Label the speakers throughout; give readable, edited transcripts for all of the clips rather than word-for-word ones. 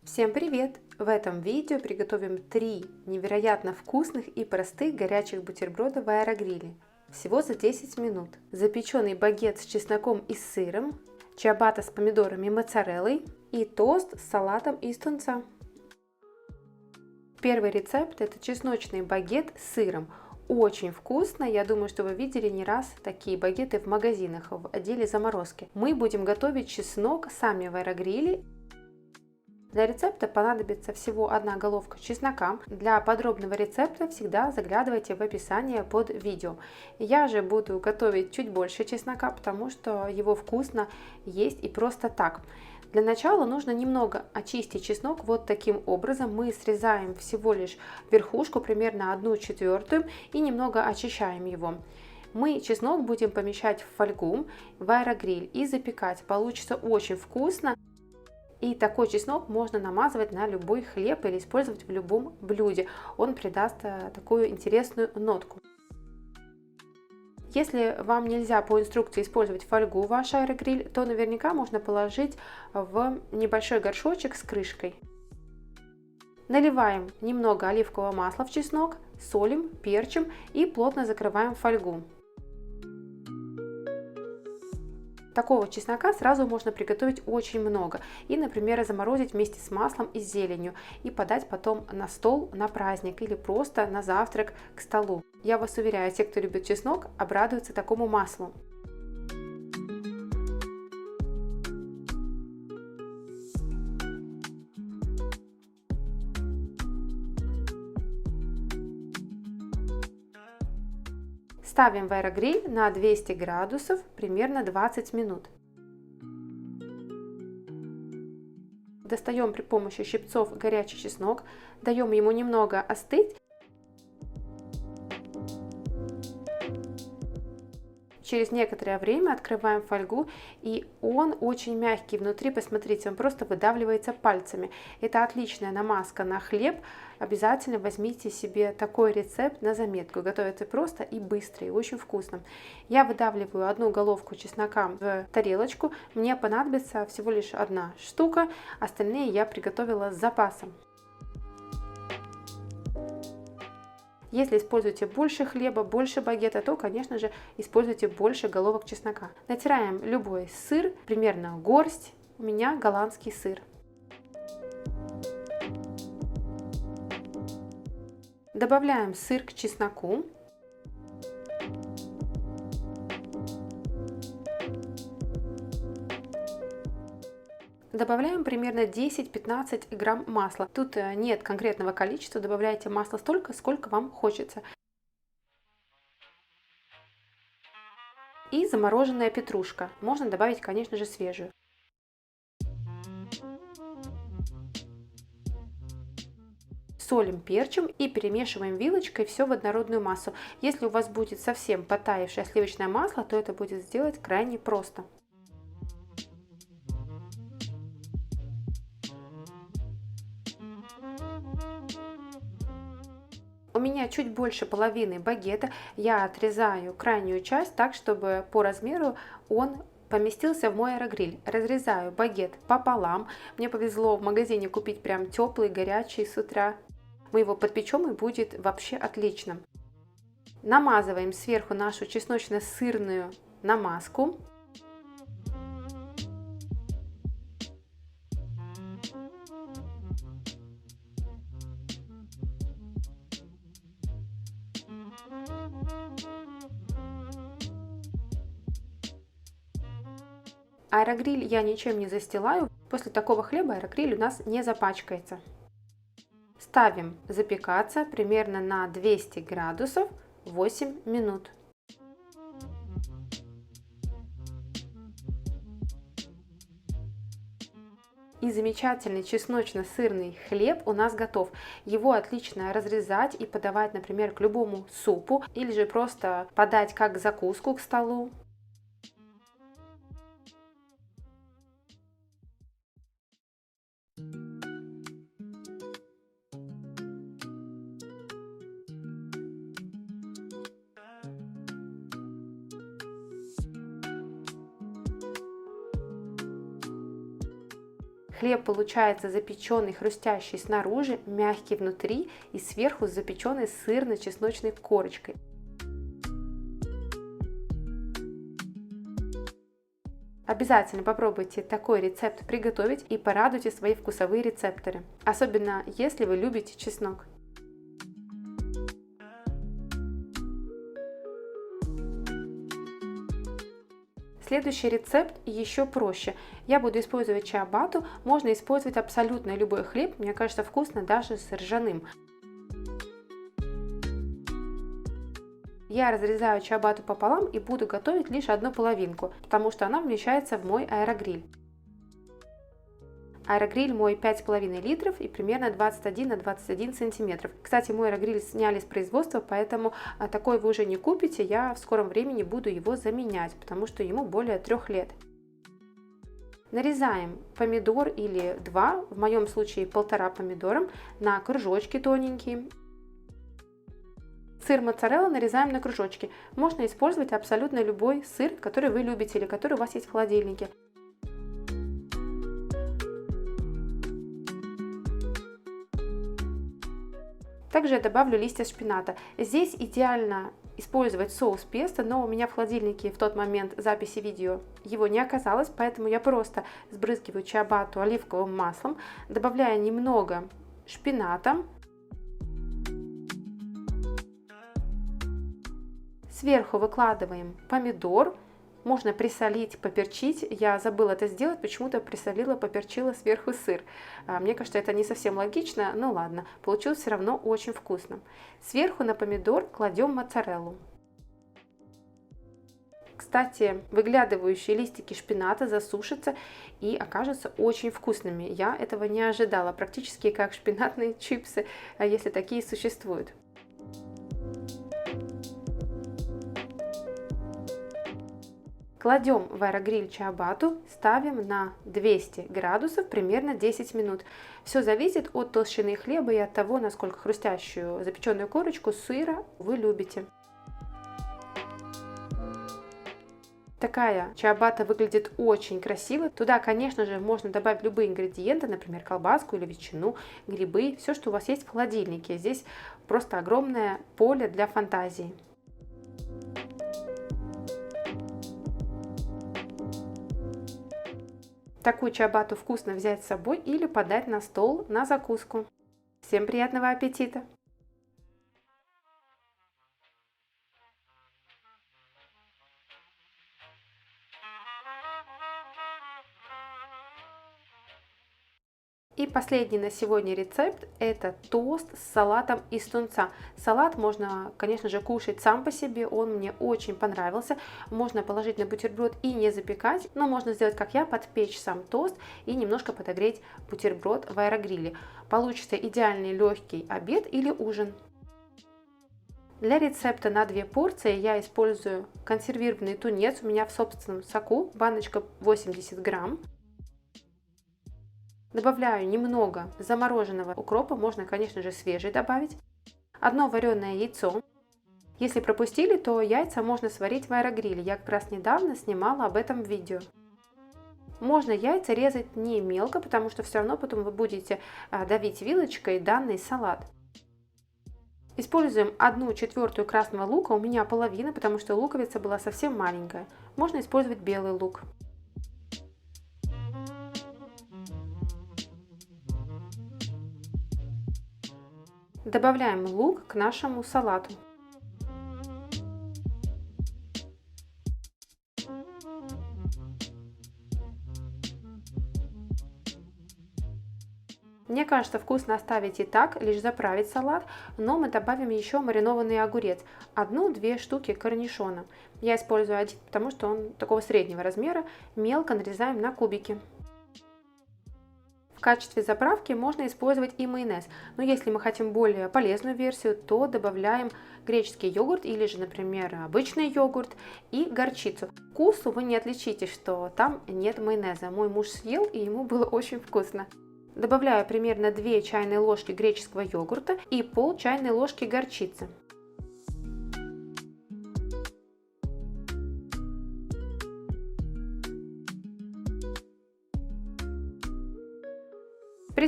Speaker 1: Всем привет! В этом видео приготовим 3 невероятно вкусных и простых горячих бутерброда в аэрогриле. Всего за 10 минут. Запеченный багет с чесноком и сыром, чиабатта с помидорами и моцареллой и тост с салатом из тунца. Первый рецепт — это чесночный багет с сыром. Очень вкусно, я думаю, что вы видели не раз такие багеты в магазинах в отделе заморозки. Мы будем готовить чеснок сами в аэрогриле. Для рецепта понадобится всего 1 головка чеснока. Для подробного рецепта всегда заглядывайте в описание под видео. Я же буду готовить чуть больше чеснока, потому что его вкусно есть и просто так. Для начала нужно немного очистить чеснок вот таким образом. Мы срезаем всего лишь верхушку, примерно 1/4, и немного очищаем его. Мы чеснок будем помещать в фольгу в аэрогриль и запекать. Получится очень вкусно. И такой чеснок можно намазывать на любой хлеб или использовать в любом блюде. Он придаст такую интересную нотку. Если вам нельзя по инструкции использовать фольгу в ваш аэрогриль, то наверняка можно положить в небольшой горшочек с крышкой. Наливаем немного оливкового масла в чеснок, солим, перчим и плотно закрываем фольгу. Такого чеснока сразу можно приготовить очень много и, например, заморозить вместе с маслом и зеленью и подать потом на стол на праздник или просто на завтрак к столу. Я вас уверяю, те, кто любит чеснок, обрадуются такому маслу. Ставим в аэрогриль на 200 градусов примерно 20 минут. Достаем при помощи щипцов горячий чеснок, даем ему немного остыть. Через некоторое время открываем фольгу, и он очень мягкий внутри, посмотрите, он просто выдавливается пальцами. Это отличная намазка на хлеб. Обязательно возьмите себе такой рецепт на заметку. Готовится просто и быстро, и очень вкусно. Я выдавливаю 1 головку чеснока в тарелочку. Мне понадобится всего лишь 1 штука, остальные я приготовила с запасом. Если используете больше хлеба, больше багета, то, конечно же, используйте больше головок чеснока. Натираем любой сыр, примерно горсть, у меня голландский сыр. Добавляем сыр к чесноку. Добавляем примерно 10-15 грамм масла. Тут нет конкретного количества, добавляйте масла столько, сколько вам хочется. И замороженная петрушка. Можно добавить, конечно же, свежую. Солим, перчим и перемешиваем вилочкой все в однородную массу. Если у вас будет совсем подтаявшее сливочное масло, то это будет сделать крайне просто. У меня чуть больше половины багета. Я отрезаю крайнюю часть так, чтобы по размеру он поместился в мой аэрогриль. Разрезаю багет пополам. Мне повезло в магазине купить прям теплый, горячий с утра. Мы его подпечем и будет вообще отлично. Намазываем сверху нашу чесночно-сырную намазку. Аэрогриль я ничем не застилаю. После такого хлеба аэрогриль у нас не запачкается. Ставим запекаться примерно на 200 градусов 8 минут. И замечательный чесночно-сырный хлеб у нас готов. Его отлично разрезать и подавать, например, к любому супу, или же просто подать как закуску к столу. Хлеб получается запеченный, хрустящий снаружи, мягкий внутри и сверху с запеченной сырно-чесночной корочкой. Обязательно попробуйте такой рецепт приготовить и порадуйте свои вкусовые рецепторы, особенно если вы любите чеснок. Следующий рецепт еще проще. Я буду использовать чиабатту, можно использовать абсолютно любой хлеб, мне кажется, вкусно даже с ржаным. Я разрезаю чиабатту пополам и буду готовить лишь одну половинку, потому что она вмещается в мой аэрогриль. Аэрогриль мой 5,5 литров и примерно 21 на 21 сантиметров. Кстати, мой аэрогриль сняли с производства, поэтому такой вы уже не купите. Я в скором времени буду его заменять, потому что ему более 3 лет. Нарезаем помидор или 2, в моем случае 1,5 помидора, на кружочки тоненькие. Сыр моцарелла нарезаем на кружочки. Можно использовать абсолютно любой сыр, который вы любите или который у вас есть в холодильнике. Также я добавлю листья шпината. Здесь идеально использовать соус песто, но у меня в холодильнике в тот момент записи видео его не оказалось, поэтому я просто сбрызгиваю чиабатту оливковым маслом, добавляю немного шпината. Сверху выкладываем помидор. Можно присолить, поперчить. Я забыла это сделать, почему-то присолила, поперчила сверху сыр. Мне кажется, это не совсем логично, но ладно. Получилось все равно очень вкусно. Сверху на помидор кладем моцареллу. Кстати, выглядывающие листики шпината засушатся и окажутся очень вкусными. Я этого не ожидала, практически как шпинатные чипсы, если такие существуют. Кладем в аэрогриль чиабатту, ставим на 200 градусов примерно 10 минут. Все зависит от толщины хлеба и от того, насколько хрустящую запеченную корочку сыра вы любите. Такая чиабатта выглядит очень красиво. Туда, конечно же, можно добавить любые ингредиенты, например, колбаску или ветчину, грибы, все, что у вас есть в холодильнике. Здесь просто огромное поле для фантазии. Такую чиабатту вкусно взять с собой или подать на стол на закуску. Всем приятного аппетита! И последний на сегодня рецепт – это тост с салатом из тунца. Салат можно, конечно же, кушать сам по себе, он мне очень понравился. Можно положить на бутерброд и не запекать, но можно сделать, как я, подпечь сам тост и немножко подогреть бутерброд в аэрогриле. Получится идеальный легкий обед или ужин. Для рецепта на 2 порции я использую консервированный тунец, у меня в собственном соку, баночка 80 грамм. Добавляю немного замороженного укропа, можно, конечно же, свежий добавить. 1 вареное яйцо. Если пропустили, то яйца можно сварить в аэрогриле. Я как раз недавно снимала об этом видео. Можно яйца резать не мелко, потому что все равно потом вы будете давить вилочкой данный салат. Используем 1/4 красного лука, у меня половина, потому что луковица была совсем маленькая. Можно использовать белый лук. Добавляем лук к нашему салату. Мне кажется, вкусно оставить и так, лишь заправить салат, но мы добавим еще маринованный огурец, 1-2 штуки корнишона. Я использую один, потому что он такого среднего размера, мелко нарезаем на кубики. В качестве заправки можно использовать и майонез, но если мы хотим более полезную версию, то добавляем греческий йогурт или же, например, обычный йогурт и горчицу. Вкусу вы не отличите, что там нет майонеза. Мой муж съел, и ему было очень вкусно. Добавляю примерно 2 чайные ложки греческого йогурта и пол чайной ложки горчицы.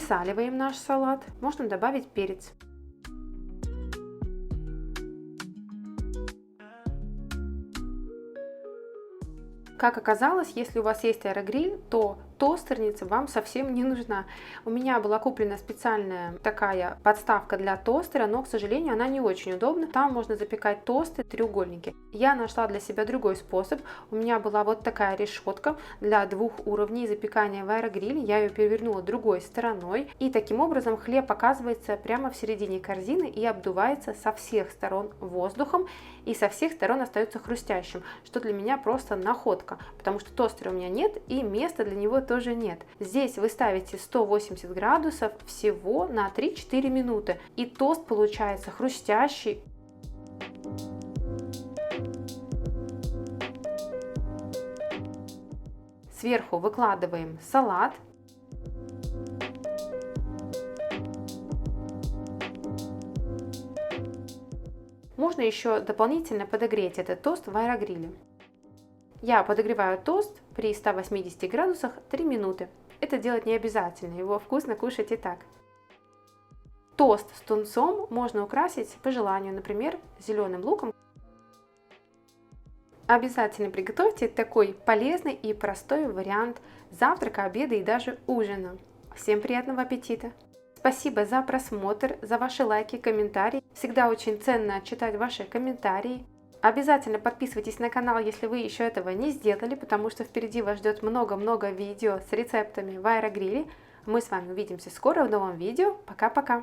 Speaker 1: Присаливаем наш салат. Можно добавить перец. Как оказалось, если у вас есть аэрогриль, то тостерница вам совсем не нужна. У меня была куплена специальная такая подставка для тостера, но, к сожалению, она не очень удобна. Там можно запекать тосты, треугольники. Я нашла для себя другой способ. У меня была вот такая решетка для 2 уровней запекания в аэрогриле. Я ее перевернула другой стороной. И таким образом хлеб оказывается прямо в середине корзины и обдувается со всех сторон воздухом. И со всех сторон остается хрустящим, что для меня просто находка, потому что тостера у меня нет и места для него тоже нет. Здесь вы ставите 180 градусов всего на 3-4 минуты, и тост получается хрустящий. Сверху выкладываем салат. Можно еще дополнительно подогреть этот тост в аэрогриле. Я подогреваю тост при 180 градусах 3 минуты. Это делать не обязательно, его вкусно кушать и так. Тост с тунцом можно украсить по желанию, например, зеленым луком. Обязательно приготовьте такой полезный и простой вариант завтрака, обеда и даже ужина. Всем приятного аппетита! Спасибо за просмотр, за ваши лайки, комментарии. Всегда очень ценно читать ваши комментарии. Обязательно подписывайтесь на канал, если вы еще этого не сделали, потому что впереди вас ждет много-много видео с рецептами в аэрогриле. Мы с вами увидимся скоро в новом видео. Пока-пока!